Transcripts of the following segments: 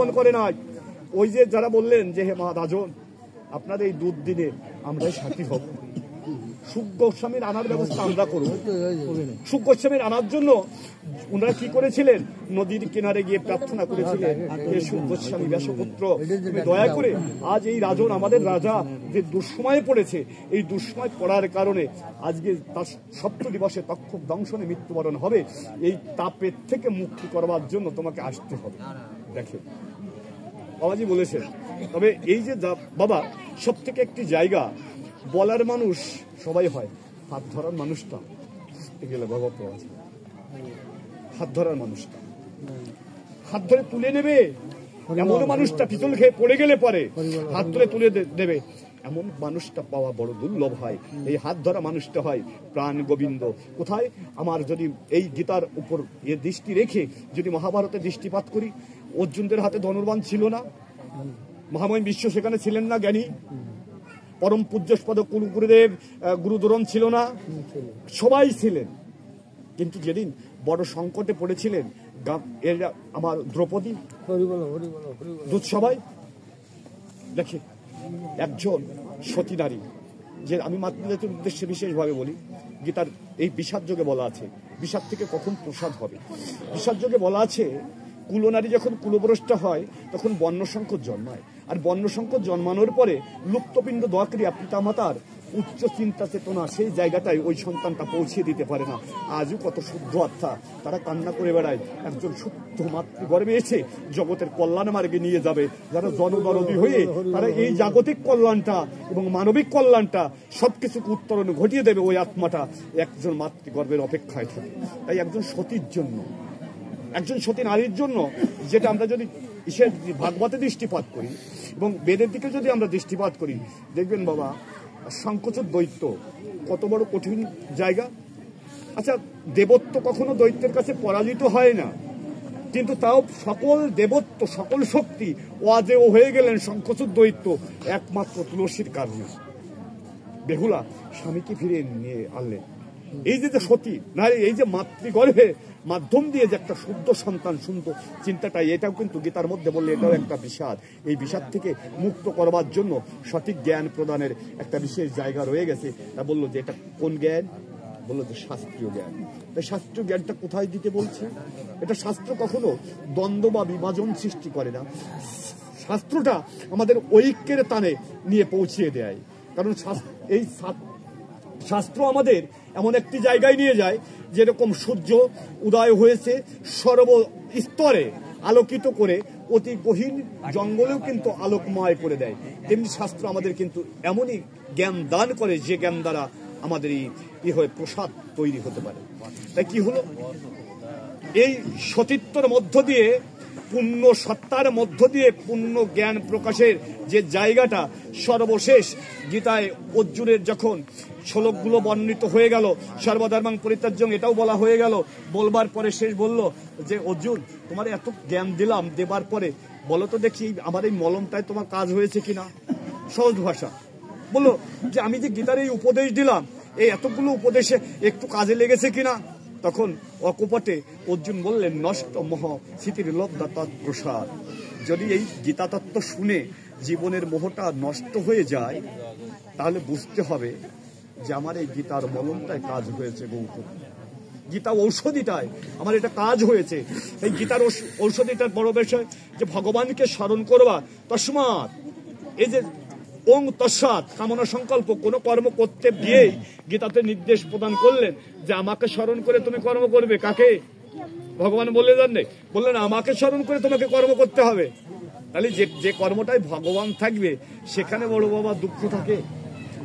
পরিবর্তন করে নাই। ওই যে যারা বললেন যে হে মা রাজন, আপনার এই দুধ দিনে আমরাই সাক্ষী হব, সুখ গোস্বামীর আনার ব্যবস্থা আমরা করব। সুখ গোস্বামীর আনার জন্য ওনারা কি করেছিলেন, নদীর কিনারে গিয়ে প্রার্থনা করেছিলেন, হে সুখ গোস্বামী ব্যাসপুত্র, তুমি দয়া করে আজ এই রাজন আমাদের রাজা যে দুঃসময়ে পড়েছে, এই দুঃসময় পড়ার কারণে আজকে তার সপ্ত দিবসে তক্ষক দংশনে মৃত্যুবরণ হবে, এই তাপের থেকে মুক্তি করবার জন্য তোমাকে আসতে হবে। দেখেন বাবাজি বলেছেন। তবে এই যে বাবা সব থেকে একটি জায়গা বলার মানুষ সবাই হয়, হাত ধরার মানুষটা গেলে বাবা পাওয়া যায়। হাত ধরার মানুষটা হাত ধরে তুলে নেবে এমন মানুষটা, পিছল খেয়ে পড়ে গেলে পরে হাত ধরে তুলে দেবে এমন মানুষটা পাওয়া বড় দুর্লভ হয়। এই হাত ধরা মানুষটা হয় প্রাণ গোবিন্দ। কোথায় আমার যদি এই গীতার উপর দৃষ্টি রেখে যদি মহাভারতে দৃষ্টিপাত করি, অর্জুনদের হাতে ধনুর্বাণ ছিল না, মহামহিম বিশ্ব সেখানে ছিলেন না, জ্ঞানী পরম পূজ্যস্পদ গুরুদেব গুরুদরণ ছিল না, সবাই ছিলেন। কিন্তু যেদিন বড় সংকটে পড়েছিলেন আমার দ্রৌপদী, দুধসভায় দেখে একজন সতী নারী, যে আমি মাতৃজাতির উদ্দেশ্যে বিশেষভাবে বলি, গীতার এই বিষাদ যোগে বলা আছে বিষাদ থেকে কখন প্রসাদ হবে। বিষাদ যোগে বলা আছে কুলনারী যখন কুলভ্রষ্টা হয় তখন বর্ণসংকট জন্মায়, আর বর্ণসংকট জন্মানোর পরে লুপ্তপিণ্ড দোয়াক্রিয়া পিতামাতার উচ্চ চিন্তা চেতনা সেই জায়গাটায় ওই সন্তানটা পৌঁছে দিতে পারে না। আজও কত শুদ্ধ আত্মা তারা কান্না করে বেড়ায়, একজন শুদ্ধ মাতৃগর্ভে এসে জগতের কল্যাণ মার্গে নিয়ে যাবে, যারা জনদরদী হয়ে তারা এই জাগতিক কল্যাণটা এবং মানবিক কল্যাণটা সবকিছুকে উত্তরণ ঘটিয়ে দেবে। ওই আত্মাটা একজন মাতৃগর্ভের অপেক্ষায় থাকে। তাই একজন সতীর জন্য, একজন সতী নারীর জন্য, যেটা আমরা যদি ভাগবতে দৃষ্টিপাত করি এবং বেদের দিকে যদি আমরা দৃষ্টিপাত করি, দেখবেন বাবা সংকোচক দৈত্য কত বড় কঠিন জায়গা। আচ্ছা, দেবত্ব কখনো দৈত্যের কাছে পরাজিত হয় না, কিন্তু তাও সকল দেবত্ব সকল শক্তি ও আজে ও হয়ে গেলেন সংকোচক দৈত্য একমাত্র তুলসীর কারণে। বেহুলা স্বামীকে ফিরে নিয়ে আনলেন। এই যে সতী নারী, এই যে মাতৃগর্ভে মাধ্যম দিয়ে যে একটা শুদ্ধ সন্তান সুন্দর চিন্তাটা, এটাও কিন্তু গীতার মধ্যে বললে এটাও একটা বিষাদ। এই বিষাদ থেকে মুক্ত করবার জন্য সঠিক জ্ঞান প্রদানের একটা বিশেষ জায়গা রয়ে গেছে। তা বললো যে এটা কোন জ্ঞান, বললো যে শাস্ত্রীয় জ্ঞান। তাই শাস্ত্রীয় জ্ঞানটা কোথায় দিতে বলছে? এটা শাস্ত্র কখনো দ্বন্দ্ব বা বিভাজন সৃষ্টি করে না, শাস্ত্রটা আমাদের ঐক্যের টানে নিয়ে পৌঁছিয়ে দেয়। কারণ এই শাস্ত্র আমাদের এমন একটি জায়গায় নিয়ে যায়, যেরকম সূর্য উদয় হয়েছে সর্ব স্তরে আলোকিত করে অতি গহীন জঙ্গলেও কিন্তু আলোকময় করে দেয়, তেমনি শাস্ত্র আমাদের কিন্তু এমনই জ্ঞান দান করে যে জ্ঞান দ্বারা আমাদের এই হয়ে প্রসাদ তৈরি হতে পারে। তাই কি হলো, এই সতীত্বর মধ্য দিয়ে, পূর্ণ সত্তার মধ্য দিয়ে পূর্ণ জ্ঞান প্রকাশের যে জায়গাটা সর্বশেষ গীতায় অর্জুনের যখন শ্লোকগুলো বর্ণিত হয়ে গেল, সর্বধর্মাং পরিত্যাজ্যং এটাও বলা হয়ে গেল, বলবার পরে শেষ বলল যে অর্জুন তোমার এত জ্ঞান দিলাম, দেবার পরে বলো তো দেখি আমার এই মলমটায় তোমার কাজ হয়েছে কিনা। সহজ ভাষা বললো যে আমি যে গীতার এই উপদেশ দিলাম, এই এতগুলো উপদেশে একটু কাজে লেগেছে কিনা। তখন অকপটে অর্জুন বললেন নষ্ট মোহ স্মৃতির লব্ধা তৎপ্রসাদ। যদি এই গীতা তত্ত্ব শুনে জীবনের মোহটা নষ্ট হয়ে যায়, তাহলে বুঝতে হবে যে আমার এই গীতার মলমটায় কাজ হয়েছে। গৌতম গীতা ঔষধিটায় আমার এটা কাজ হয়েছে। এই গীতার ঔষধিটার বড় বিষয় যে ভগবানকে স্মরণ করবা। তস্মাৎ এই যে ওং তৎসাৎ কামনা সংকল্প কোনো কর্ম করতে গিয়েই গীতাতে নির্দেশ প্রদান করলেন যে আমাকে স্মরণ করে তুমি কর্ম করবে। কাকে? ভগবান বলে জানলে বললেন আমাকে স্মরণ করে তোমাকে কর্ম করতে হবে। তাহলে যে কর্মটাই ভগবান থাকবে সেখানে বড় বাবা দুঃখ থাকে,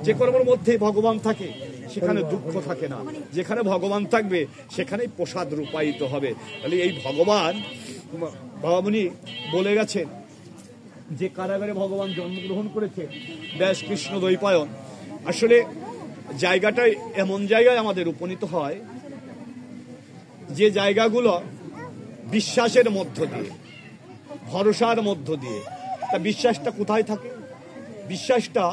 যে কর্মের মধ্যে ভগবান থাকে সেখানে দুঃখ থাকে না, যেখানে ভগবান থাকবে সেখানেই প্রসাদ রূপায়িত হবে। তাহলে এই ভগবান বাবামণি বলে গেছেন যে কারাগারে ভগবান জন্মগ্রহণ করেছে ব্যাস কৃষ্ণ দ্বৈপায়ন। আসলে জায়গাটাই এমন জায়গায় আমাদের উপনীত হয় যে জায়গাগুলো বিশ্বাসের মধ্য দিয়ে, ভরসার মধ্য দিয়ে। তা বিশ্বাসটা কোথায় থাকে? বিশ্বাসটা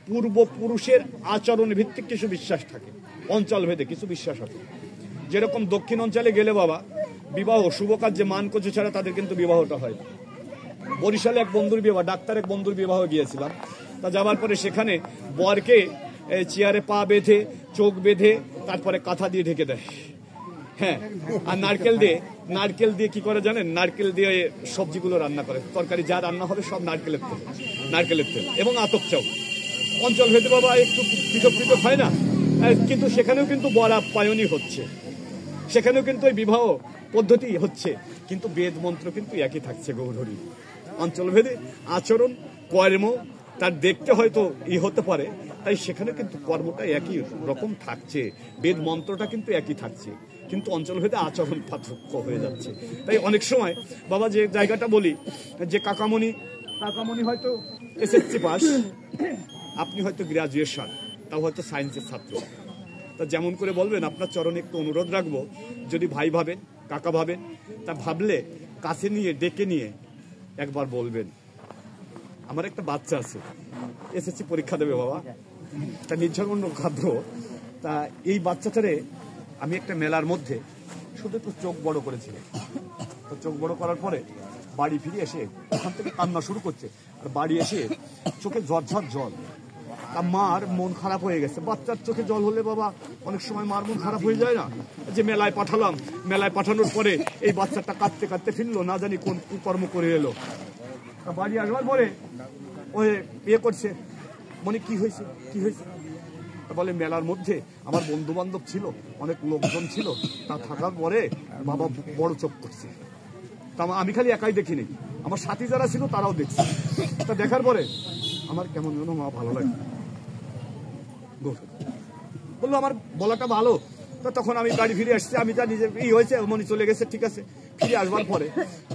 পূর্বপুরুষের আচরণ ভিত্তিক কিছু বিশ্বাস থাকে, অঞ্চল ভেদে কিছু বিশ্বাস আছে। যেরকম দক্ষিণ অঞ্চলে গেলে বাবা বিবাহ শুভ কার্যে মান কচু ছাড়া তাদের কিন্তু বিবাহটা হয় না। বরিশালে এক বন্ধুর বিবাহ, ডাক্তার এক বন্ধুর বিবাহ গিয়েছিলাম। তা যাওয়ার পরে সেখানে বরকে চেয়ারে পা বেঁধে, চোখ বেঁধে, তারপরে কাঁথা দিয়ে ঢেকে দেয়। হ্যাঁ, আর নারকেল দিয়ে কি করে জানেন? নারকেল দিয়ে সবজিগুলো রান্না করে, তরকারি যা রান্না হবে সব নারকেলের তেল এবং আতপ চাউ। অঞ্চল ভেদে বাবা একটু পৃথক পৃথক হয় না, কিন্তু সেখানেও কিন্তু বর আপ্যায়নই হচ্ছে, সেখানেও কিন্তু ওই বিবাহ পদ্ধতি হচ্ছে, কিন্তু বেদ মন্ত্র কিন্তু একই থাকছে। গৌরহরি অঞ্চল ভেদে আচরণ কর্ম তার দেখতে হয়তো হতে পারে, তাই সেখানে কিন্তু কর্মটা একই রকম থাকছে, বেদ মন্ত্রটা কিন্তু একই থাকছে, কিন্তু অঞ্চল ভেদে আচরণ পার্থক্য হয়ে যাচ্ছে। তাই অনেক সময় বাবা যে জায়গাটা বলি যে কাকামণি হয়তো এসএসসি পাস, আপনি হয়তো গ্রাজুয়েশন, তাও হয়তো সায়েন্সের ছাত্র। তা যেমন করে বলবেন, আপনার চরণে একটু অনুরোধ রাখবো, যদি ভাই ভাবেন, কাকা ভাবেন, তা ভাবলে কাছে নিয়ে ডেকে নিয়ে একবার বলবেন, আমার একটা বাচ্চা আছে, এসএসসি পরীক্ষা দেবে বাবা, তা নির্ঝরণ খাদ্য, তা এই বাচ্চাটারে আমি একটা মেলার মধ্যে শুধু একটু চোখ বড় করেছিলাম। তো চোখ বড় করার পরে বাড়ি ফিরে এসে ওখান থেকে কান্না শুরু করছে, আর বাড়ি এসে চোখে ঝরঝর জল। তা মার মন খারাপ হয়ে গেছে। বাচ্চার চোখে জল হলে বাবা অনেক সময় মার মন খারাপ হয়ে যায় না? যে মেলায় পাঠালাম, মেলায় পাঠানোর পরে এই বাচ্চাটা কাঁদতে কাঁদতে ফিরলো, না জানি কোন কুকর্ম করে এলো। তা বাড়ি আসবার পরে ওই করছে, মানে কি হয়েছে বলে, মেলার মধ্যে আমার বন্ধু বান্ধব ছিল, অনেক লোকজন ছিল, তা থাকার পরে বাবা বড় চোখ করছে। তা আমি খালি একাই দেখিনি, আমার সাথী যারা ছিল তারাও দেখছে। তা দেখার পরে আমার কেমন যেন মা ভালো লাগে, বললো আমার বলাটা ভালো। তো তখন আমি বাড়ি ফিরে আসছি, আমি জানি যে হয়েছে, মনে চলে গেছে, ঠিক আছে। ফিরে আসবার পরে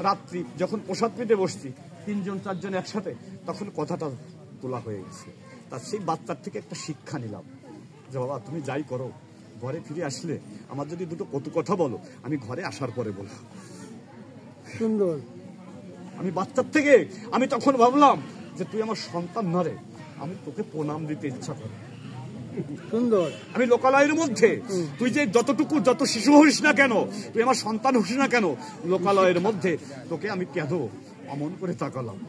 রাত্রি যখন প্রসাদ পেতে বসছি 3-4 একসাথে, তখন কথাটা তোলা হয়ে গেছে। তার সেই বাচ্চার থেকে একটা শিক্ষা নিলাম যে বাবা তুমি যাই করো, ঘরে ফিরে আসলে আমার যদি দুটো কটু কথা বলো, আমি ঘরে আসার পরে বলবো। সুন্দর। আমি বাচ্চার থেকে আমি তখন ভাবলাম যে তুই আমার সন্তান না রে, আমি তোকে প্রণাম দিতে ইচ্ছা করি। সুন্দর। আমি লোকালয়ের মধ্যে তুই যে যত শিশু হইস না কেন, তুই আমার সন্তান হইস না কেন, লোকালয়ের মধ্যে তোকে আমি কেন অমন করে তাকালাম।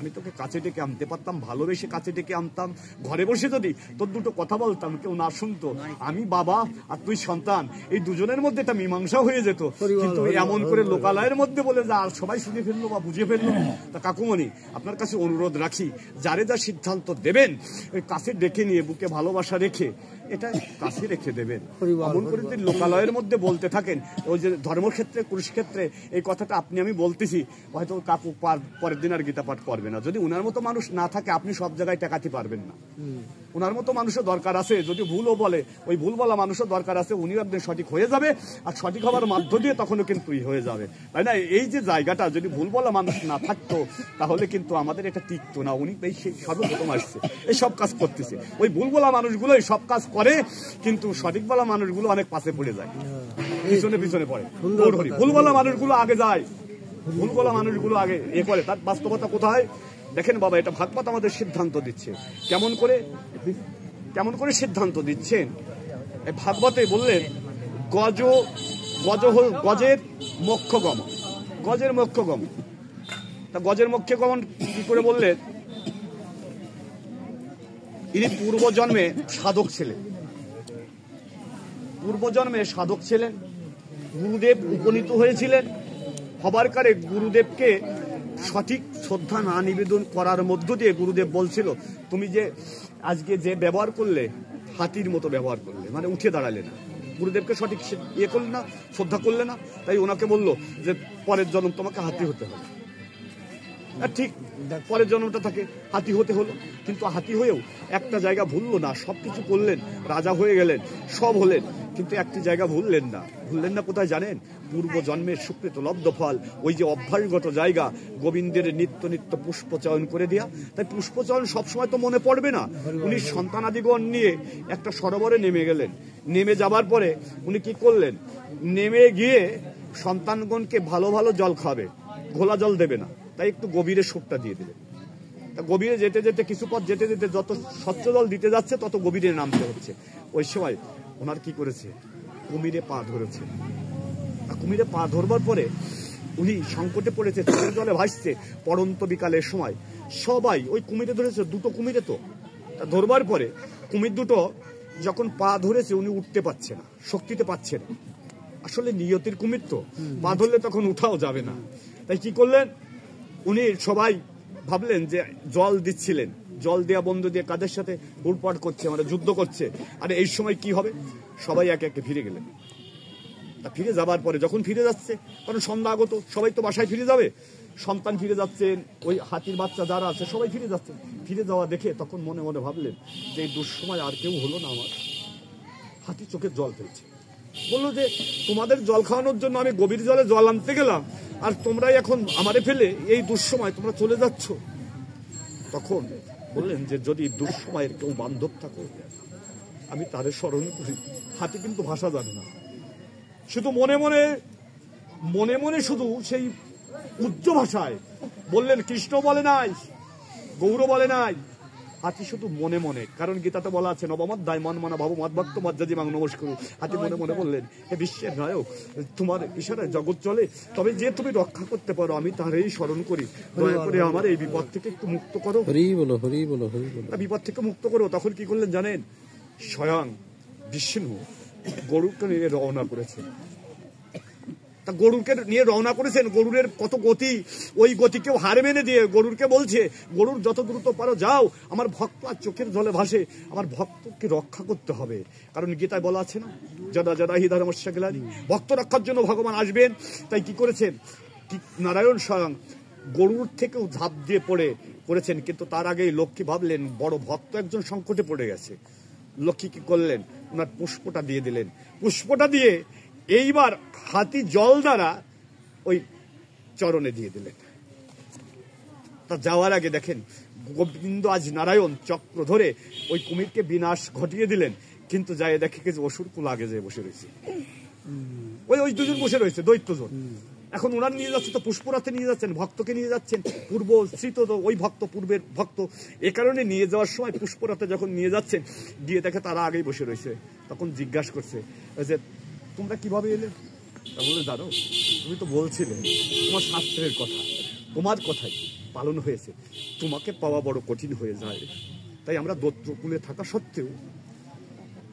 আমি তোকে কাছে ডেকে আনতে পারতাম, ভালোবেসে কাছে ডেকে আনতাম, ঘরে বসে যদি তোর দুটো কথা বলতাম, কেউ না শুনতো, আমি বাবা আর তুই সন্তান, এই দুজনের মধ্যে একটা মীমাংসা হয়ে যেত। কিন্তু এমন করে লোকালয়ের মধ্যে বলে যা সবাই শুনে ফেললো বা বুঝে ফেললো। তা কাকুমণি, আপনার কাছে অনুরোধ রাখি, যারে যা সিদ্ধান্ত দেবেন ওই কাছে ডেকে নিয়ে বুকে ভালোবাসা রেখে এটা কাছে রেখে দেবেন। এমন করে যদি লোকালয়ের মধ্যে বলতে থাকেন, ওই যে ধর্মক্ষেত্রে কুরুক্ষেত্রে এই কথাটা আপনি আমি বলতেছি, হয়তো কাকু পরের দিন আর গীতা পাঠ করবে না। যদি উনার মতো মানুষ না থাকে, আপনি সব জায়গায় টেকাতে পারবেন না। উনার মতো মানুষও দরকার আছে, যদি ভুলও বলে ওই ভুল বলা মানুষও দরকার আছে, উনিও একদিন সঠিক হয়ে যাবে, আর সঠিক হওয়ার মাধ্য দিয়ে তখনও কিন্তু হয়ে যাবে, তাই না? এই যে জায়গাটা, যদি ভুল বলা মানুষ না থাকতো তাহলে কিন্তু আমাদের এটা টিকতো না। উনি এই সর্বপ্রথম আসছে, এই সব কাজ করতেছে, ওই ভুল বলা মানুষগুলো এই সব কাজ করে, কিন্তু সঠিক বলা মানুষগুলো অনেক পাশে পড়ে যায়, পিছনে পড়ে। ভুল বলা মানুষগুলো আগে যায়, ভুল বলা মানুষগুলো আগে করে। তার বাস্তবতা কোথায় দেখেন বাবা, এটা ভাগবত আমাদের সিদ্ধান্ত দিচ্ছে। কেমন করে সিদ্ধান্ত দিচ্ছেন? ভাগবতে বললেন গজের মোক্ষগম, গজের মোক্ষগম। তা গজের মোক্ষগমন কি করে বললেন? ইনি পূর্বজন্মে সাধক ছিলেন, গুরুদেব উপনীত হয়েছিলেন, হবার কারে গুরুদেবকে সঠিক শ্রদ্ধা না নিবেদন করার মধ্য দিয়ে গুরুদেব বলছিল, তুমি যে আজকে যে ব্যবহার করলে, হাতির মতো ব্যবহার করলে, মানে উঠে দাঁড়ালে না, গুরুদেবকে সঠিক করলে না, শ্রদ্ধা করলে না। তাই ওনাকে বললো যে পরের জন্ম তোমাকে হাতি হতে হবে। ঠিক পরের জন্মটা থাকে হাতি হতে হলো, কিন্তু হাতি হয়েও একটা জায়গা ভুললো না, সবকিছু করলেন, রাজা হয়ে গেলেন, সব হলেন, কিন্তু একটি জায়গা ভুললেন না। কোথায় জানেন? পূর্ব জন্মের সুকৃত লব্ধ ফল, ওই যে অভ্যাসগত জায়গা, গোবিন্দের নিত্য পুষ্প চয়ন করে দেয়া। তাই পুষ্প চয়ন সবসময় তো মনে পড়বে না। উনি সন্তানাদিগণ নিয়ে একটা সরোবরে নেমে গেলেন। নেমে যাবার পরে উনি কি করলেন? নেমে গিয়ে সন্তানগণকে ভালো ভালো জল খাবে, ঘোলা জল দেবে না, তাই একটু গভীরে সুপটা দিয়ে দেবে। তা গভীরে যেতে যেতে কিছু পথ যেতে যেতে যত স্বচ্ছ জল দিতে যাচ্ছে তত গভীরে নামতে হচ্ছে। ওই সময় ওনার কি করেছে? কুমিরে পা ধরেছে। কুমিরে পা ধরবার পরে উনি সংকটে পড়েছে, চোখের জলে ভাসছে পড়ন্ত বিকালের সময়। সবাই ওই কুমিরে ধরেছে, দুটো কুমিরে তো ধরবার পরে কুমির দুটো যখন পা ধরেছে উনি উঠতে পারছে না, শক্তিতে পাচ্ছে না। আসলে নিয়তির কুমির তো, পা ধরলে তখন উঠাও যাবে না। তাই কি করলেন উনি, সবাই ভাবলেন যে জল দিচ্ছিলেন, জল দেওয়া বন্ধ দিয়ে কাদের সাথে হুড়পাট করছে, মানে যুদ্ধ করছে। আর এই সময় কি হবে, সবাই একে একে ফিরে গেলেন। তা ফিরে যাবার পরে যখন ফিরে যাচ্ছে, কারণ সন্ধ্যা আগত, সবাই তো বাসায় ফিরে যাবে, সন্তান ফিরে যাচ্ছেন, ওই হাতির বাচ্চা যারা আছে সবাই ফিরে যাচ্ছেন। ফিরে যাওয়া দেখে তখন মনে মনে ভাবলেন যে এই দুঃসময় আর কেউ হলো না আমার। হাতি চোখের জল ফেলছে, বললো যে তোমাদের জল খাওয়ানোর জন্য আমি গভীর জলে জল আনতে গেলাম, আর তোমরাই এখন আমারে ফেলে এই দুঃসময় তোমরা চলে যাচ্ছ। তখন বললেন যে যদি দুঃসময়ের কেউ বান্ধব থাকো আমি তারে স্মরণ করি। হাতি কিন্তু ভাষা জানে না, শুধু মনে মনে মনে মনে শুধু সেই উচ্চ ভাষায় বললেন, কৃষ্ণ বলে নাই, গৌর বলে নাই, হাতি শুধু মনে মনে। কারণ গীতাতে বলা আছে নবমধ্যায় মন মনা ভাব মদভক্ত মজ্জাজি মাং নমস্কার। হাতি মনে মনে বললেন, হে বিশ্বের নায়ক, তোমার ইশারায় জগৎ চলে, তবে যে তুমি রক্ষা করতে পারো আমি তারই স্মরণ করি, দয়া করে আমার এই বিপদ থেকে একটু মুক্ত করো, হরি বলো হরি বলো হরি বলো, বিপদ থেকে মুক্ত করো। তখন কি করলেন জানেন, স্বয়ং বিষ্ণু গরুকে নিয়ে রওনা করেছে। তা গরুকে নিয়ে রওনা করেছেন, গরুরের কত গতি, ওই গতিকেও হার মেনে দিয়ে গরুরকে বলছে, গরুর যত দ্রুত পারো যাও, আমার ভক্ত আর চোখের জলে ভাসে, আমার ভক্তকে রক্ষা করতে হবে। কারণ গীতায় বলা আছে না, যদা যদা হি ধর্মস্য গ্লানি, ভক্ত রক্ষার জন্য ভগবান আসবেন। তাই কি করেছেন, নারায়ণ স্বয়ং গরুর থেকেও ঝাঁপ দিয়ে পড়ে করেছেন। কিন্তু তার আগেই লক্ষ্মী ভাবলেন বড় ভক্ত একজন সংকটে পড়ে গেছে। লক্ষ্মী কি করলেন, ওনার পুষ্পটা দিয়ে দিলেন। পুষ্পটা দিয়ে এইবার হাতি জল দ্বারা ওই চরণে দিয়ে দিলেন। তা যাওয়ার আগে দেখেন গোবিন্দ আজ নারায়ণ চক্র ধরে ওই কুমিরকে বিনাশ ঘটিয়ে দিলেন। কিন্তু যাই দেখে যে অসুর কুল আগে যেয়ে বসে রয়েছে, ওই দুজন বসে রয়েছে, দৈত্যজন। এখন ওনার নিয়ে যাচ্ছে তো পুষ্পরাতে নিয়ে যাচ্ছেন, ভক্তকে নিয়ে যাচ্ছেন, পূর্ব স্মৃত তো ওই ভক্ত, পূর্বের ভক্ত। এ কারণে নিয়ে যাওয়ার সময় পুষ্পরাতে যখন নিয়ে যাচ্ছেন, গিয়ে দেখে তারা আগেই বসে রয়েছে। তখন জিজ্ঞাসা করছে যে তোমরা কিভাবে এলে? তা বলে, জানো তুমি তো বলছিলে তোমার শাস্ত্রের কথা, তোমার কথাই পালন হয়েছে, তোমাকে পাওয়া বড় কঠিন হয়ে যায়। তাই আমরা দৈত্যকুলে থাকা সত্ত্বেও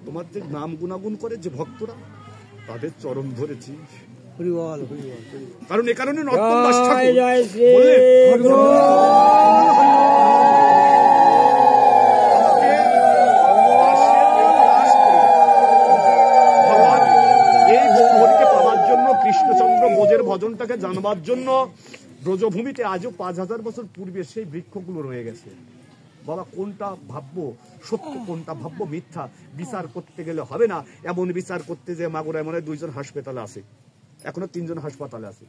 তোমার যে নাম গুণাগুণ করে যে ভক্তরা, তাদের চরণ ধরেছি। কারণ এ কারণে নর্তন দাস ঠাকুর কৃষ্ণচন্দ্র ব্রজের ভজনটাকে জানবার জন্য ব্রজভূমিতে আজও 5000 বছর পূর্বে সেই বৃক্ষগুলো রয়ে গেছে। বাবা কোনটা ভাববো সত্য, কোনটা ভাববো মিথ্যা, বিচার করতে গেলে হবে না। এমন বিচার করতে যে মাগুরায় মনে হয় 2 জন হাসপাতালে আছে, এখনো 3 জন হাসপাতালে আছে।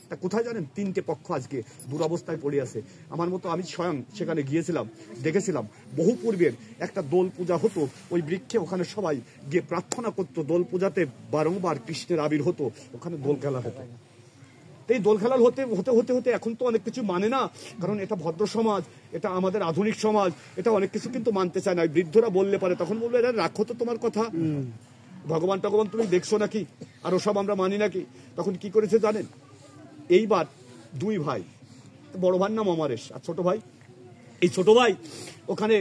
তা কোথায় জানেন, 3টে পক্ষ আজকে দুরবস্থায় পড়ে আছে। আমার মতো আমি স্বয়ং সেখানে গিয়েছিলাম, দেখেছিলাম বহু পূর্বের একটা দোল পূজা হতো ওই বৃক্ষে, ওখানে সবাই গিয়ে প্রার্থনা করতো। দোল পূজাতে বারংবার কৃষ্ণের আবির হতো, ওখানে দোল খেলা হতো। এই দোল খেলা হতে হতে হতে হতে এখন তো অনেক কিছু মানে না, কারণ এটা ভদ্র সমাজ, এটা আমাদের আধুনিক সমাজ, এটা অনেক কিছু কিন্তু মানতে চায় না। বৃদ্ধরা বললে পারে, তখন বলবে এরা রাখো তো তোমার কথা, ভগবান টগবান তুমি দেখছো নাকি, আর ওসব আমরা মানি নাকি। তখন কি করেছে জানেন, এইবার 2 ভাই, বড় ভাইয়ের নাম অমরেশ আর ছোট ভাই, এই ছোট ভাই ওখানে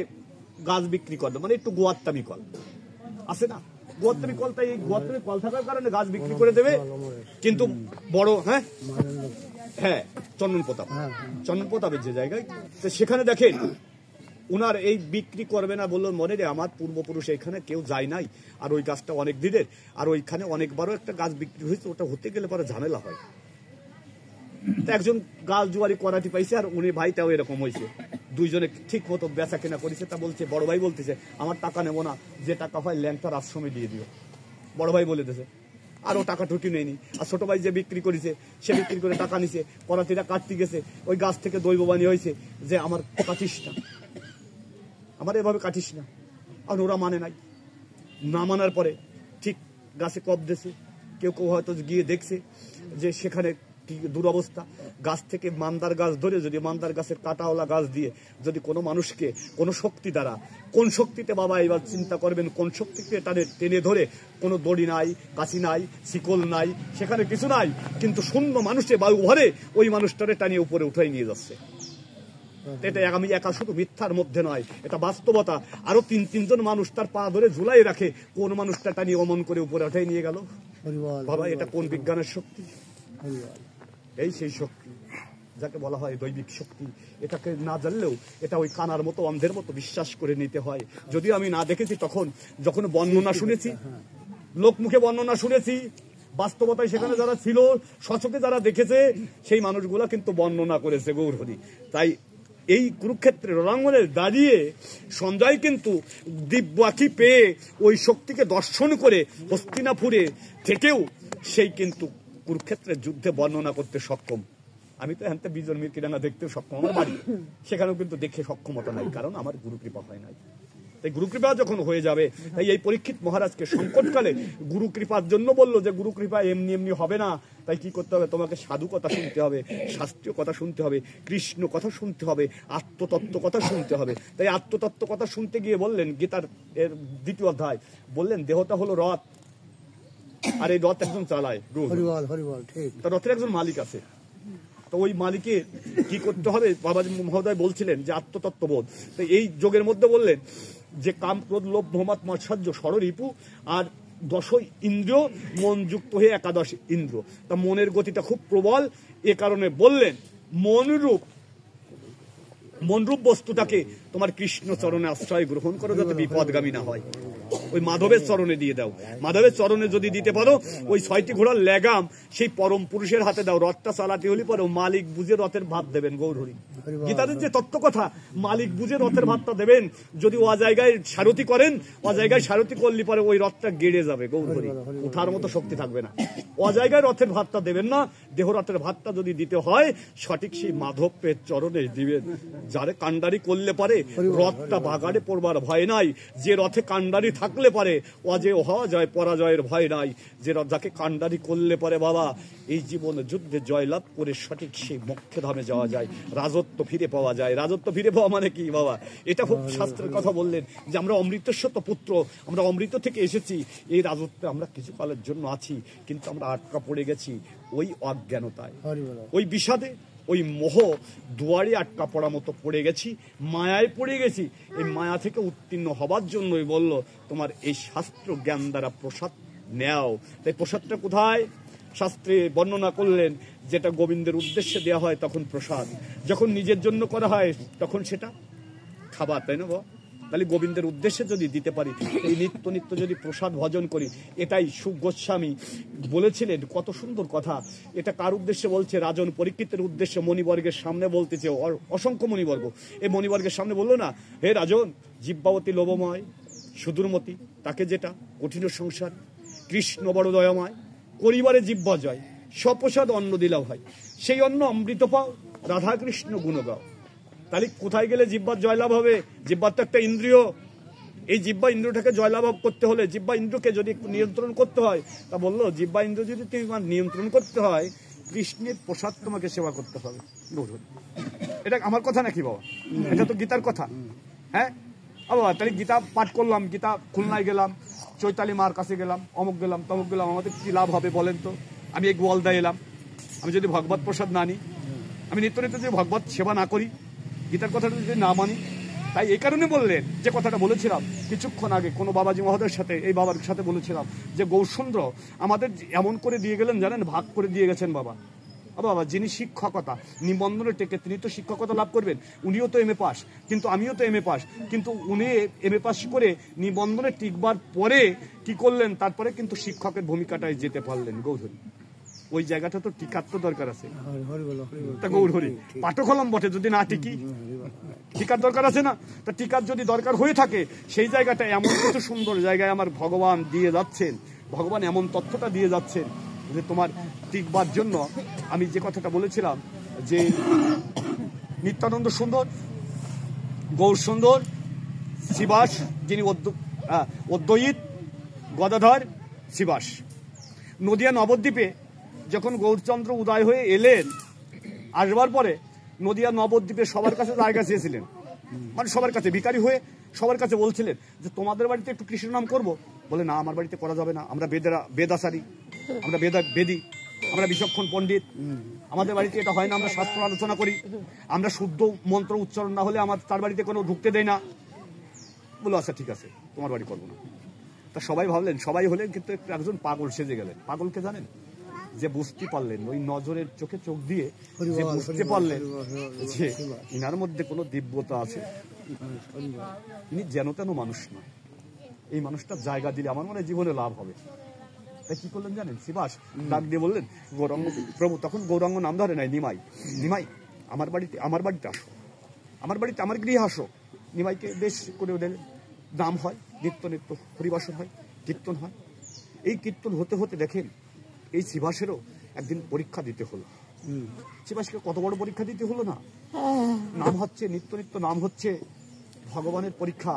গাছ বিক্রি করলো, মানে একটু গোয়াত্তামি কল আছে না, গোয়াত্তামি কল। তাই এই গোয়াত্তামি কল থাকার কারণে গাছ বিক্রি করে দেবে। কিন্তু বড় হ্যাঁ চন্দন প্রতাপের যে জায়গায়, তো সেখানে দেখেন উনার এই বিক্রি করবে না, বললো মনে রে আমার পূর্বপুরুষ এখানে কেউ যায় নাই, আর ওই গাছটা অনেক দিনের, আর ওইখানে অনেকবারও একটা গাছ বিক্রি হয়েছে, ওটা হতে গেলে পরে ঝামেলা হয়। একজন গাছ জুয়ারি করাটি পাইছে, আর উনি ভাইটাও এরকম হয়েছে, 2 জনে ঠিক মতো বেচা কেনা করেছে। তা বলছে, বড় ভাই বলতেছে আমার টাকা নেবো না, যে টাকা পাই ল্যাংটার আশ্রমে দিয়ে দিও, বড় ভাই বলে দিয়েছে। আর ও টাকা ঠুকি নেয়নি। আর ছোট ভাই যে বিক্রি করেছে, সে বিক্রি করে টাকা নিছে, করাতিরা কাটতে গেছে, ওই গাছ থেকে দৈববাণী হয়েছে যে আমার কাটিস না, আমার এভাবে কাটিস না। আর ওরা মানে নাই, না মানার পরে ঠিক গাছে কপ দিয়েছে। কেউ কেউ হয়তো গিয়ে দেখছে যে সেখানে কি দুরবস্থা। গাছ থেকে মান্দার গাছ ধরে, যদি মান্দার গাছের কাঁটাওয়ালা গাছ দিয়ে যদি কোনো মানুষকে কোনো শক্তি দ্বারা, কোন শক্তিতে বাবা এবার চিন্তা করবেন, কোন শক্তিতে তাদের টেনে ধরে, কোনো দড়ি নাই, কাছি নাই, শিকল নাই, সেখানে কিছু নাই, কিন্তু শূন্য মানুষে বায়ু ভরে ওই মানুষটারে টানিয়ে উপরে উঠাই নিয়ে যাচ্ছে। এটা আমি একা শুধু মিথ্যার মধ্যে নয়, এটা বাস্তবতা। আরো তিনজন মানুষ তার পা ধরে ঝুলাই রাখে, কোন মানুষটা টানিয়ে অমন করে উপরে উঠাই নিয়ে গেল। বাবা এটা কোন বিজ্ঞানের শক্তি? এই সেই শক্তি যাকে বলা হয় দৈবিক শক্তি। এটাকে না জানলেও এটা ওই কানার মতো, অন্ধের মতো বিশ্বাস করে নিতে হয়। যদিও আমি না দেখেছি, তখন যখন বর্ণনা শুনেছি, লোকমুখে বর্ণনা শুনেছি, বাস্তবতায় সেখানে যারা ছিল, সচকে যারা দেখেছে, সেই মানুষগুলা কিন্তু বর্ণনা করেছে গৌরহরি। তাই এই কুরুক্ষেত্রের রণাঙ্গনে দাঁড়িয়ে সঞ্জয় কিন্তু দিব্যাখি পেয়ে ওই শক্তিকে দর্শন করে হস্তিনাপুরে থেকেও সেই কিন্তু কুরুক্ষেত্রের যুদ্ধে বর্ণনা করতে সক্ষম। আমি তো এখান বিজন মিরকিডাঙ্গা দেখতে সক্ষম, আমার বাড়ি, সেখানেও কিন্তু দেখে সক্ষমতা নাই, কারণ আমার গুরুকৃপা হয় নাই। তাই গুরুকৃপা যখন হয়ে যাবে, তাই এই পরীক্ষিত মহারাজকে সংকটকালে গুরুকৃপার জন্য বললো যে গুরুকৃপা এমনি এমনি হবে না, তাই কি করতে হবে, তোমাকে সাধু কথা শুনতে হবে, শাস্ত্রীয় কথা শুনতে হবে, কৃষ্ণ কথা শুনতে হবে, আত্মতত্ত্ব কথা শুনতে হবে। তাই আত্মতত্ত্ব কথা শুনতে গিয়ে বললেন, গীতার এর 2য় অধ্যায় বললেন, দেহটা হলো রথ, আর এই রথ একজন চালায়, তার রথের একজন মালিক আছে। তো ওই মালিকের কি করতে হবে, বাবাজি মহোদয় বলছিলেন যে আত্মতত্ত্ববোধ। তো এই যোগের মধ্যে বললেন যে কাম, ক্রোধ, লোভ, মোহাম্মদ, মৎসর্য, ষড়রিপু আর 10 ইন্দ্রিয় মন যুক্ত হয়ে 11 ইন্দ্র। তা মনের গতিটা খুব প্রবল, এ কারণে বললেন মনরূপ বস্তুটাকে তোমার কৃষ্ণ চরণে আশ্রয় গ্রহণ করো, যাতে বিপদগামী না হয়। ওই মাধবের চরণে দিয়ে দাও। মাধবের চরণে যদি দিতে পারো, ওই 6টি ঘোড়ার লেগাম সেই পরম পুরুষের হাতে দাও। রথটা চালাতে হলে পরে মালিক বুঝে রথের ভাত দেবেন গৌরহরি। গীতাদের যে তত্ত্ব কথা, মালিক বুঝে রথের ভাতটা দেবেন। যদি ও জায়গায় সারথি করেন, ও জায়গায় সারথি করলে পরে ওই রথটা গেড়ে যাবে গৌরহরি, ওঠার মতো শক্তি থাকবে না। ও জায়গায় রথের ভাতটা দেবেন না, দেহ রথের ভাতটা যদি দিতে হয় সঠিক সেই মাধবের চরণে দিবেন। যারে কান্ডারি করলে পারে রথটা বাগাড়ে পড়বার ভয় নাই, যে রথে কান্ডারি থাকলে পারে অজে হওয়া যায়, পরাজয়ের ভয় নাই। যে যাকে কান্ডারি করলে পারে বাবা এই জীবন যুদ্ধে জয়লাভ করে সঠিক সেই মোক্ষধামে যাওয়া যায়, রাজত্ব ফিরে পাওয়া যায়। রাজত্ব ফিরে পাওয়া মানে কি বাবা? এটা খুব শাস্ত্রের কথা বললেন যে আমরা অমৃতস্বত পুত্র, আমরা অমৃত থেকে এসেছি, এই রাজত্বে আমরা কিছু কালের জন্য আছি, কিন্তু আমরা আটকা পড়ে গেছি ওই অজ্ঞানতায়, ওই বিষাদে, ওই মোহ দুয়ারে আটকা পড়া মতো পড়ে গেছি, মায়ায় পড়ে গেছি। এই মায়া থেকে উত্তীর্ণ হবার জন্যই বলল তোমার এই শাস্ত্র জ্ঞান দ্বারা প্রসাদ নেও। তাই প্রসাদটা কোথায়? শাস্ত্রে বর্ণনা করলেন, যেটা গোবিন্দের উদ্দেশ্যে দেওয়া হয় তখন প্রসাদ, যখন নিজের জন্য করা হয় তখন সেটা খাবার, তাই না? তাহলে গোবিন্দের উদ্দেশ্যে যদি দিতে পারি, এই নিত্য নিত্য যদি প্রসাদ ভজন করি, এটাই সুখ গোস্বামী বলেছিলেন। কত সুন্দর কথা! এটা কার উদ্দেশ্যে বলছে? রাজন পরীক্ষিতের উদ্দেশ্যে, মণিবর্গের সামনে বলতেছে, অসংখ্য মণিবর্গ। এই মণিবর্গের সামনে বললো না, হে রাজন, জিহ্বাবতী লোভময়, সুদূরমতি, তাকে যেটা কঠিন সংসার, কৃষ্ণ বড় দয়াময়, পরিবারে জিহ্বা জয়, সপ্রসাদ অন্ন দিলাও হয়, সেই অন্ন অমৃত পাও, রাধা কৃষ্ণ গুণ গাও। তাহলে কোথায় গেলে জিহ্বার জয়লাভ হবে? জিহ্বার তো একটা ইন্দ্রিয়, এই জিহ্বা ইন্দ্রটাকে জয়লাভ করতে হলে, জিহ্বা ইন্দ্রকে যদি নিয়ন্ত্রণ করতে হয়, তা বললো জিহ্বা ইন্দ্র যদি তোমার নিয়ন্ত্রণ করতে হয়, কৃষ্ণের প্রসাদ তোমাকে সেবা করতে হবে। এটা আমার কথা নাকি বাবা? এটা তো গীতার কথা। হ্যাঁ বাবা, তাহলে গীতা পাঠ করলাম, গীতা খুলনায় গেলাম, চৈতালি মার কাছে গেলাম, অমুক গেলাম, তমুক গেলাম, আমাদের কি লাভ হবে বলেন তো? আমি এই গোয়ালদায় এলাম, আমি যদি ভগবত প্রসাদ না নিই, আমি নিত্য নিত্য যদি ভগবত সেবা না করি, গীতার কথাটা যদি না মানি, তাই এই কারণে বললেন যে কথাটা বলেছিলাম কিছুক্ষণ আগে কোনো বাবাজি মহোদয়ের সাথে, এই বাবার সাথে বলেছিলাম যে গৌরচন্দ্র আমাদের এমন করে দিয়ে গেলেন, জানেন, ভাগ করে দিয়ে গেছেন বাবা। বাবা যিনি শিক্ষকতা নিবন্ধনে টেকে, তিনি তো শিক্ষকতা লাভ করবেন, উনিও তো MA পাস, কিন্তু আমিও তো MA পাস, কিন্তু উনি MA পাস করে নিবন্ধনে টিকবার পরে কি করলেন, তারপরে কিন্তু শিক্ষকের ভূমিকাটায় যেতে পারলেন গৌরহরি। ওই জায়গাটা তো টিকার তো দরকার আছে, গৌরহরি পাঠক হলাম বটে, যদি না টিকি টিকার দরকার আছে না? তা টিকার যদি দরকার হয়ে থাকে, সেই জায়গাটা এমন কিছু সুন্দর জায়গায় আমার ভগবান দিয়ে যাচ্ছেন, ভগবান এমন তথ্যটা দিয়ে যাচ্ছেন যে তোমার টিকবার জন্য। আমি যে কথাটা বলেছিলাম যে নিত্যানন্দ সুন্দর, গৌর সুন্দর, শিবাস যিনি অদ্বৈত, গদাধর, শিবাস, নদিয়া নবদ্বীপে যখন গৌরচন্দ্র উদয় হয়ে এলেন, আসবার পরে নদিয়া নবদ্বীপে সবার কাছে জায়গা চেয়েছিলেন, মানে সবার কাছে ভিখারি হয়ে সবার কাছে বলছিলেন যে তোমাদের বাড়িতে একটু কৃষ্ণ নাম করবো। বলে না, আমার বাড়িতে করা যাবে না, আমরা বেদাচারী, আমরা বেদী, আমরা বিচক্ষণ পণ্ডিত, আমাদের বাড়িতে এটা হয় না, আমরা শাস্ত্র আলোচনা করি, আমরা শুদ্ধ মন্ত্র উচ্চারণ না হলে আমার তার বাড়িতে কোনো ঢুকতে দেয় না। বলো আচ্ছা ঠিক আছে, তোমার বাড়ি করবো না। তা সবাই ভাবলেন, সবাই হলেন, কিন্তু একজন পাগল সেজে গেলেন। পাগলকে জানেন? যে বুঝতে পারলেন, ওই নজরের চোখে চোখ দিয়ে যে বুঝতে পারলেন যে ইনার মধ্যে কোনো দিব্যতা আছে, ইনি যেন তেন মানুষ না, এই মানুষটার জায়গা দিলে আমার মনে হয় জীবনে লাভ হবে। তাই কি করলেন জানেন? শিবাস ডাক দিয়ে বললেন, গৌরাঙ্গ প্রভু, তখন গৌরাঙ্গ নাম ধরে নাই, নিমাই, নিমাই আমার বাড়িতে আসো, আমার বাড়িতে, আমার গৃহে আসো। নিমাইকে বেশ করে দিলেন, নাম হয়, নিত্য পরিবাসন হয়, কীর্তন হয়। এই কীর্তন হতে হতে দেখেন এই শিবাসেরও একদিন পরীক্ষা দিতে হলো। শিবাসকে কত বড় পরীক্ষা দিতে হলো না? নাম হচ্ছে নিত্য নাম হচ্ছে ভগবানের পরীক্ষা।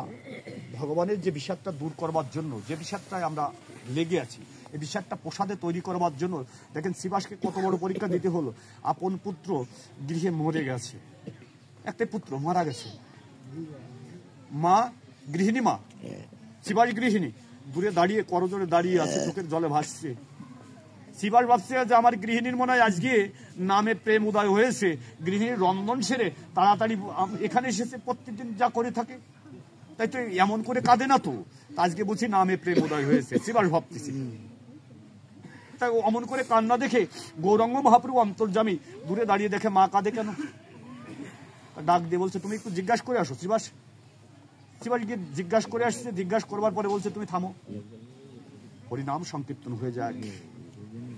ভগবানের যে বিষাদটা দূর করবার জন্য, যে বিষাদটায় আমরা লেগে আছি, এই বিষাদটা প্রসাদে তৈরি করবার জন্য দেখেন শিবাসকে কত বড় পরীক্ষা দিতে হলো। আপন পুত্র গৃহে মরে গেছে, একটা পুত্র মারা গেছে, মা গৃহিণী, মা শিবাস গৃহিণী দূরে দাঁড়িয়ে, করজোরে দাঁড়িয়ে আছে, চোখের জলে ভাসছে। শিবাস ভাবছে যে আমার গৃহিণীর মনে হয় আজকে নামে প্রেম উদয় হয়েছে, গৃহিণীর রন্ধন সেরে তাড়াতাড়ি এখানে এসেছে, প্রত্যেকদিন যা করে থাকে, তাই তো এমন করে কাঁদে না তো, আজকে বুঝি নামে প্রেম উদয় হয়েছে, শিবাস ভাবতেছি। তাই অমন করে কান্না দেখে গৌরাঙ্গ মহাপ্রভু অন্তর্যামী দূরে দাঁড়িয়ে দেখে মা কাঁদে কেন, ডাক দিয়ে বলছে তুমি একটু জিজ্ঞাসা করে আসো। শিবাস গিয়ে জিজ্ঞাসা করে আসছে, জিজ্ঞাসা করবার পরে বলছে তুমি থামো, হরিনাম সংকীর্তন হয়ে যায়,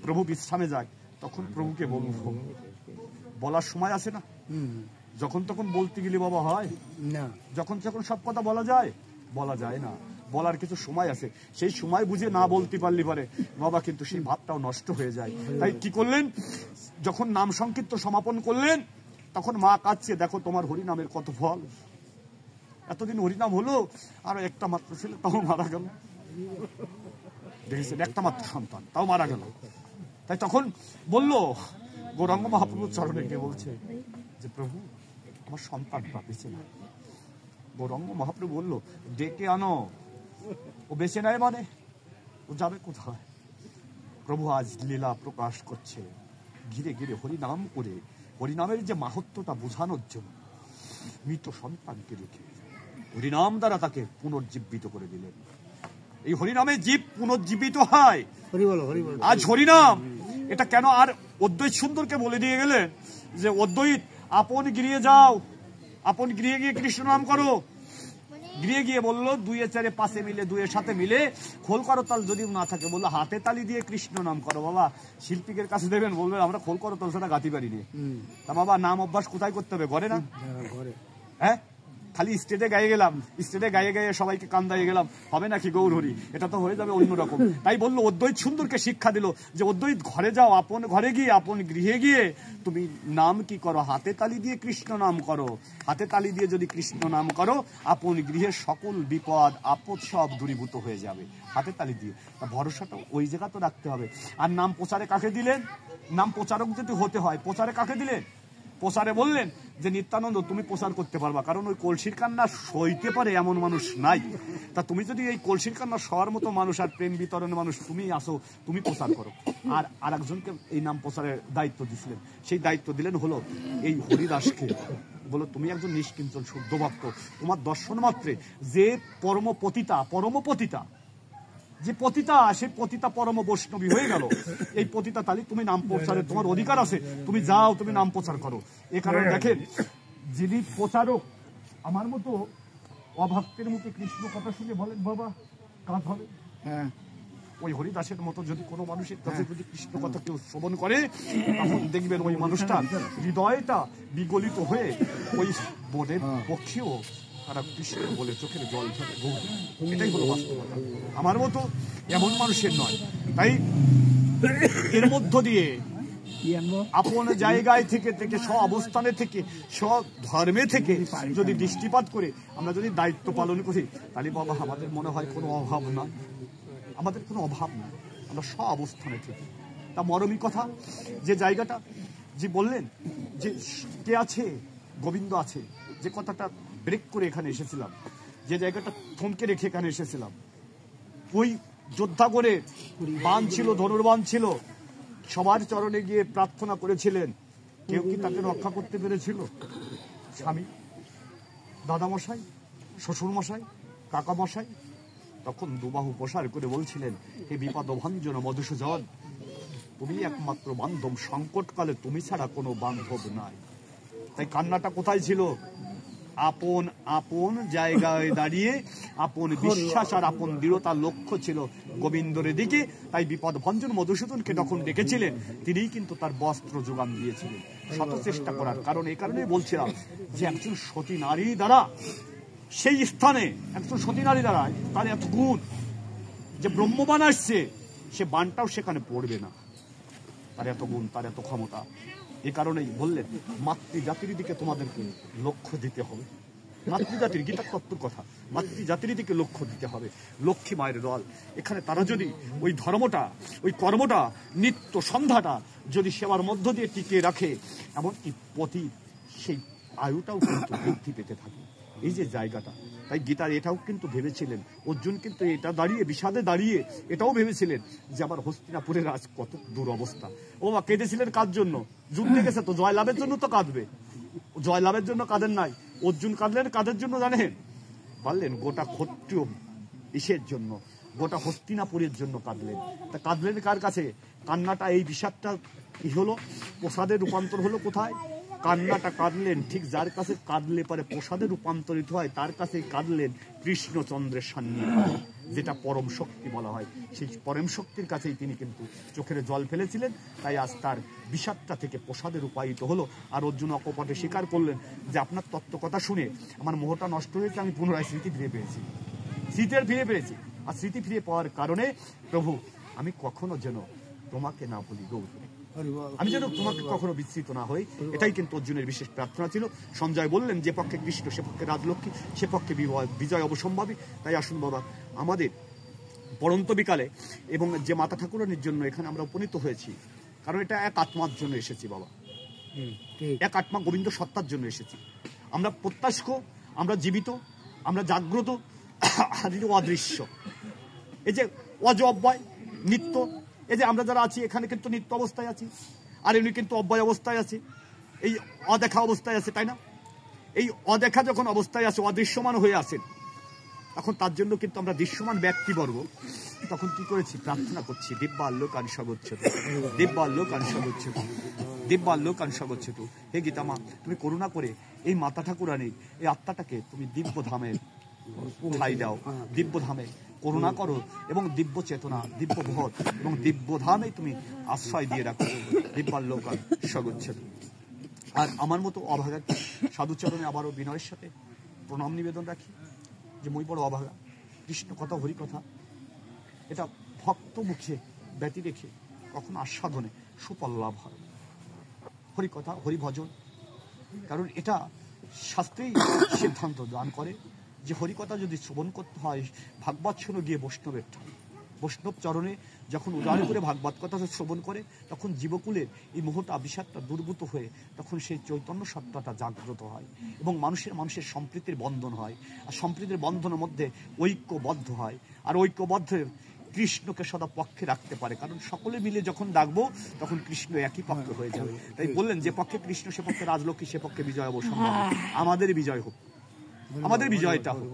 প্রভু বিশ্রামে যায়, তখন প্রভুকে বলবো। বলার সময় আছে না, যখন তখন বলতে গেলে বাবা হয় না, যখন তখন সব কথা বলা যায় না, বলার কিছু সময় আছে, সেই সময় বুঝে না বলতে পারলে পারে বাবা কিন্তু সেই ভাবটাও নষ্ট হয়ে যায়। তাই কি করলেন, যখন নাম সংকীর্তন সমাপন করলেন তখন মা কাঁদছে, দেখো তোমার হরিনামের কত ফল, এতদিন হরিনাম হলো, আর একটা মাত্র ছেলে তাও মারা গেল, দেখেছেন একটা মাত্র সন্তান তাও মারা গেল। তাই তখন বলল গৌরাঙ্গ মহাপ্রভুর চরণে গিয়ে বলছে যে প্রভু আমার সন্তানটা বেঁচে নাই। গৌরাঙ্গ মহাপ্রভু বলল ডেকে আনো, ও বেঁচে নাই মানে ও যাবে কোথায়? প্রভু আজ লীলা প্রকাশ করছে, ঘিরে ঘিরে হরিনাম করে হরিনামের যে মাহাত্ম্যটা বোঝানোর জন্য মৃত সন্তানকে রেখে হরিনাম দ্বারা তাকে পুনর্জীবিত করে দিলেন। এই হরিনামে জীব পুনর্জীবিত হয়। আজ হরিনাম এটা কেন? আর অদ্বৈত সুন্দরকে বলে দিয়ে গেলেন যে অদ্বৈত আপন গৃহে যাও, আপন গৃহে গিয়ে কৃষ্ণ নাম করো। গৃহে গিয়ে বললো দুয়ে চারে পাশে মিলে, দুয়ের সাথে মিলে খোল করতাল যদি না থাকে বললো হাতে তালি দিয়ে কৃষ্ণ নাম করো। বাবা শিল্পীদের কাছে দেবেন, বলবেন আমরা খোল করতাল ছাড়া গাতি পারিনি। তা বাবা নাম অভ্যাস কোথায় করতে হবে? ঘরে না? হ্যাঁ, খালি স্টেজে গায়ে গেলাম, স্টেজে গায়ে গায়ে সবাইকে কান্দাইয়ে গেলাম, হবে নাকি গৌরহরি? এটা তো হয়ে যাবে অন্যরকম। তাই বললো অদ্বৈত সুন্দরকে শিক্ষা দিল যে অদ্বৈত ঘরে যাও, আপন ঘরে গিয়ে আপন গৃহে গিয়ে তুমি নাম কি করো? হাতে তালি দিয়ে কৃষ্ণ নাম করো। হাতে তালি দিয়ে যদি কৃষ্ণ নাম করো, আপন গৃহের সকল বিপদ আপদ সব দূরীভূত হয়ে যাবে হাতে তালি দিয়ে। তা ভরসাটা ওই জায়গা তো রাখতে হবে। আর নাম প্রচারে কাকে দিলেন? নাম প্রচারক যদি হতে হয় প্রচারে কাকে দিলেন? প্রচারে বললেন যে নিত্যানন্দ তুমি প্রচার করতে পারবা, কারণ ওই কলসির কান্না সইতে পারে এমন মানুষ নাই। তা তুমি যদি এই কলসির কান্না সবার মতো মানুষ আর প্রেম বিতরণের মানুষ তুমি আসো, তুমি প্রচার করো। আর আরেকজনকে এই নাম প্রচারের দায়িত্ব দিছিলেন, সেই দায়িত্ব দিলেন হলো এই হরিদাসকে। বলো তুমি একজন নিষ্কিঞ্চন শুদ্ধ ভক্ত, তোমার দর্শন মাত্রে যে পরমপতিতা যে পতিতা, সেই পতিতা পরম বৈষ্ণবী হয়ে গেল। এই পতিতা তালি তুমি নাম প্রচারে তোমার অধিকার আছে, তুমি যাও, তুমি নাম প্রচার করো। এ কারণে দেখেন যিনি প্রচারক, আমার মতো অভক্তের মুখে কৃষ্ণ কথা শুনে বলেন বাবা কাঁধ হবে। ওই হরিদাসের মতো যদি কোনো মানুষের কাছে যদি কৃষ্ণ কথা কেউ শ্রবণ করে, তখন দেখবেন ওই মানুষটা হৃদয়টা বিগলিত হয়ে ওই বনের পক্ষীও তারা কৃষ্ণ বলে চোখের জল ধরে। এটাই হলো বাস্তবতা। আমার মতো এমন মানুষের নয়। তাই এর মধ্য দিয়ে আপন জায়গায় থেকে সব অবস্থানে থেকে সব ধর্মে থেকে যদি দৃষ্টিপাত করে আমরা যদি দায়িত্ব পালন করি, তাহলে বাবা আমাদের মনে হয় কোনো অভাব নাই, আমাদের কোনো অভাব নাই, আমরা সব অবস্থানে থেকে। তা মরমী কথা, যে জায়গাটা যে বললেন যে কে আছে, গোবিন্দ আছে, যে কথাটা ব্রেক করে এখানে এসেছিলাম, যে জায়গাটা থমকে রেখে এখানে এসেছিলাম, ওই যোদ্ধা করে বান ছিল, ধনুর্বান ছিল, সবার চরণে গিয়ে প্রার্থনা করেছিলেন, কেউ কি তাকে রক্ষা করতে পেরেছিল? স্বামী, দাদামশাই, শ্বশুরমশাই, কাকামশাই তখন দুবাহু প্রসার করে বলছিলেন, হে বিপদভঞ্জন মধুসূদন, তুমি একমাত্র বান্ধব, সংকটকালে তুমি ছাড়া কোনো বান্ধব নাই। তাই কান্নাটা কোথায় ছিল? আপন আপন জায়গায় দাঁড়িয়ে আপন বিশ্বাস আর আপন দৃঢ়তার লক্ষ্য ছিল গোবিন্দর দিকে। তাই বিপদভঞ্জন মধুসূদনকে যখন ডেকেছিলেন, তিনিই কিন্তু তার বস্ত্র যোগান দিয়েছিলেন, শত চেষ্টা করার কারণ। এই কারণেই বলছিলাম যে একজন সতী নারী দ্বারা সেই স্থানে, একজন সতী নারী দ্বারা তার এত গুণ, যে ব্রহ্মবান আসছে সে বানটাও সেখানে পড়বে না, তার এত গুণ, তার এত ক্ষমতা। এ কারণেই বললেন মাতৃজাতির দিকে তোমাদেরকে লক্ষ্য দিতে হবে। মাতৃজাতির, গীতার তত্ত্বর কথা, মাতৃজাতির দিকে লক্ষ্য দিতে হবে। লক্ষ্মী মায়ের দল এখানে, তারা যদি ওই ধর্মটা, ওই কর্মটা, নিত্য সন্ধ্যাটা যদি সেবার মধ্য দিয়ে টিকিয়ে রাখে, এমনকি পতি সেই আয়ুটাও কিন্তু বৃদ্ধি পেতে থাকে। এই যে জায়গাটা, তাই গীতার এটাও কিন্তু ভেবেছিলেন অর্জুন, কিন্তু এটা দাঁড়িয়ে বিষাদে দাঁড়িয়ে এটাও ভেবেছিলেন যে আমার হস্তিনাপুরের আজ কত দুরবস্থা। ও মা কেঁদেছিলেন কার জন্য? যুদ্ধে গেছে তো জয় লাভের জন্য তো কাঁদবে, জয় লাভের জন্য কাঁদেন নাই। অর্জুন কাঁদলেন কাদের জন্য জানেন? বললেন গোটা ক্ষত্রিয় ইসের জন্য, গোটা হস্তিনাপুরের জন্য কাঁদলেন। তা কাঁদলেন কার কাছে? কান্নাটা, এই বিষাদটা কি হলো? প্রসাদে রূপান্তর হলো কোথায়? কান্নাটা কাঁদলেন ঠিক যার কাছে কাঁদলে পারে প্রসাদে রূপান্তরিত হয়, তার কাছেই কাঁদলেন কৃষ্ণচন্দ্রের সান্নিধ্যে, যেটা পরম শক্তি বলা হয়। সেই পরম শক্তির কাছেই তিনি কিন্তু চোখের জল ফেলেছিলেন। তাই আজ তার বিষাদটা থেকে প্রসাদে রূপায়িত হলো। আর অর্জুন অকপটে স্বীকার করলেন যে আপনার তত্ত্ব কথা শুনে আমার মোহটা নষ্ট হয়েছে, আমি পুনরায় স্মৃতি ফিরে পেয়েছি, স্মৃতির ফিরে পেয়েছি। আর স্মৃতি ফিরে পাওয়ার কারণে প্রভু আমি কখনো যেন তোমাকে না বলি গৌর, আমি যেন তোমাকে কখনো বিস্মৃত না হই, এটাই কিন্তু অর্জুনের বিশেষ প্রার্থনা ছিল। সঞ্জয় বললেন যে পক্ষে কৃষ্ণ সে পক্ষে রাজলক্ষ্মী, সে পক্ষে বিজয় অবসম্ভাবী। তাই আসুন বাবা, আমাদের পড়ন্ত বিকালে এবং যে মাতা ঠাকুরানীর জন্য এখানে আমরা উপনীত হয়েছি, কারণ এটা এক আত্মার জন্য এসেছি বাবা, এক আত্মা গোবিন্দ সত্তার জন্য এসেছি। আমরা প্রত্যাশক, আমরা জীবিত, আমরা জাগ্রত, অদৃশ্য, এই যে অজ অব্যয় নিত্য, এই যে আমরা যারা আছি এখানে কিন্তু নিত্য অবস্থায় আছি, আর এমনি কিন্তু অব্যয় অবস্থায় আছে, এই অদেখা অবস্থায় আছে, তাই না? এই অদেখা যখন অবস্থায় আছে, অদৃশ্যমান হয়ে আছেন, এখন তার জন্য কিন্তু আমরা দৃশ্যমান ব্যক্তিবর্গ তখন কি করেছি? প্রার্থনা করছি, দিব্যাল্লোক আংশগচ্ছতু, দিব্যাল্লোক আংশগচ্ছতু, দিব্যাল্লোক আংশগচ্ছতু। হে গীতামা, তুমি করুণা করে এই মাতা ঠাকুরানীর এই আত্মাটাকে তুমি দিব্যধামে ঠাই দাও, দিব্যধামে করুণা করো, এবং দিব্য চেতনা, দিব্য বহৎ এবং দিব্যধামে তুমি আশ্রয় দিয়ে রাখো, দিব্যাল্লোক আংশগচ্ছতু। আর আমার মতো অভাগা সাধুচরণে আবারও বিনয়ের সাথে প্রণাম নিবেদন রাখি যে মই বড় অভাগা, কৃষ্ণ কথা হরি কথা এটা ভক্ত মুখে ব্যতি রেখে কখনো আস্বাদনে সুফল লাভ হয়। হরি কথা, হরি ভজন, কারণ এটা শাস্ত্রেই সিদ্ধান্ত দান করে যে হরিকথা যদি শ্রবণ করতে হয়, ভাগবত শোনো গিয়ে বৈষ্ণবের ঠাই। বৈষ্ণব চরণে যখন উদার করে ভাগবত কথা শ্রবণ করে, তখন জীবকুলের এই মোহটা বিষাদটা দুর্ভূত হয়ে তখন সেই চৈতন্য সত্তাটা জাগ্রত হয় এবং মানুষের সম্প্রীতির বন্ধন হয়। আর সম্প্রীতির বন্ধনের মধ্যে ঐক্যবদ্ধ হয়, আর ঐক্যবদ্ধের কৃষ্ণকে সদা পক্ষে রাখতে পারে, কারণ সকলে মিলে যখন ডাকবো তখন কৃষ্ণ একই পক্ষে হয়ে যাবে। তাই বললেন যে পক্ষে কৃষ্ণ সে পক্ষে রাজলক্ষ্মী, সে পক্ষে বিজয় অবসম্ভব। আমাদের বিজয় হোক, আমাদের বিজয়টা হোক,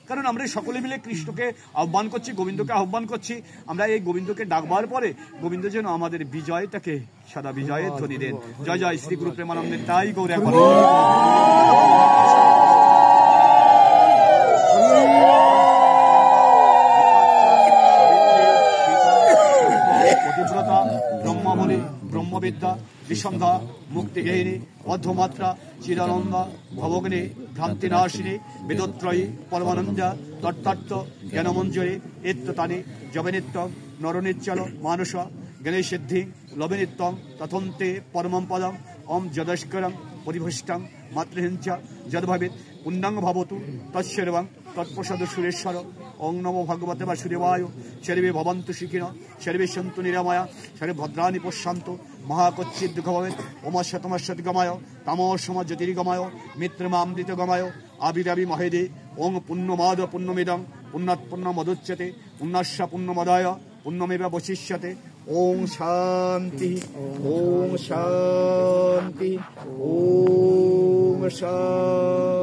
কারণ আমরা সকলে মিলে কৃষ্ণকে আহ্বান করছি, গোবিন্দকে আহ্বান করছি। আমরা এই গোবিন্দকে ডাকবার পরে গোবিন্দ যেন আমাদের বিজয়টাকে সদা বিজয়ের ধ্বনি দেন। জয় জয় শ্রী গুরু প্রেমানন্দের তাই গৌরে পতিব্রতা, ব্রহ্মাবলী, ব্রহ্মবিদ্যা, বিসন্ধ্যা, মুক্তিগেহিনী, অর্ধমাত্রা, চিদানন্দা, ভবগ্নি, ভ্রান্তিনাশিনী, বেদত্রয়ী, পরমানন্দা, তত্ত্বার্থ, জ্ঞানমঞ্জরি, এত্তানি, জবনিত্যং, নরনিচ্চল, মানস, জ্ঞানসিদ্ধি, লবনিত্যং, তথন্তে পরমম পদম, ওম যদস্করং, পরিভষ্টং, মাতৃহিঞ্চ, যদ্ভবেৎ পুণ্যাং ভবতু, তৎসর্বং তৎপ্রসাদ সুরেশ্বর। ওং নমো ভগবতে বাসুদেবায়। সর্বে ভবন্তু সুখিনঃ, সর্বে সন্তু নিরাময়া, সর্বে ভদ্রাণি পশ্যন্তু মা কচ্চিৎ দুঃখভবেৎ। ওম শতমশ্বতি গমায়, তামসম জ্যোতির্গমায়, মিত্রমামৃত গমায়, আবিরাবি মহেদে। ওং পুণ্যমাদ পুণ্যমিদং, পুণ্যাৎ পুণ্যমদুচ্যতে, পুণ্যস্য পুণ্যমদায়, পুণ্যমেব বশিষ্যতে। ওং শান্তি, ওং শান্তি, ওং শান্তি।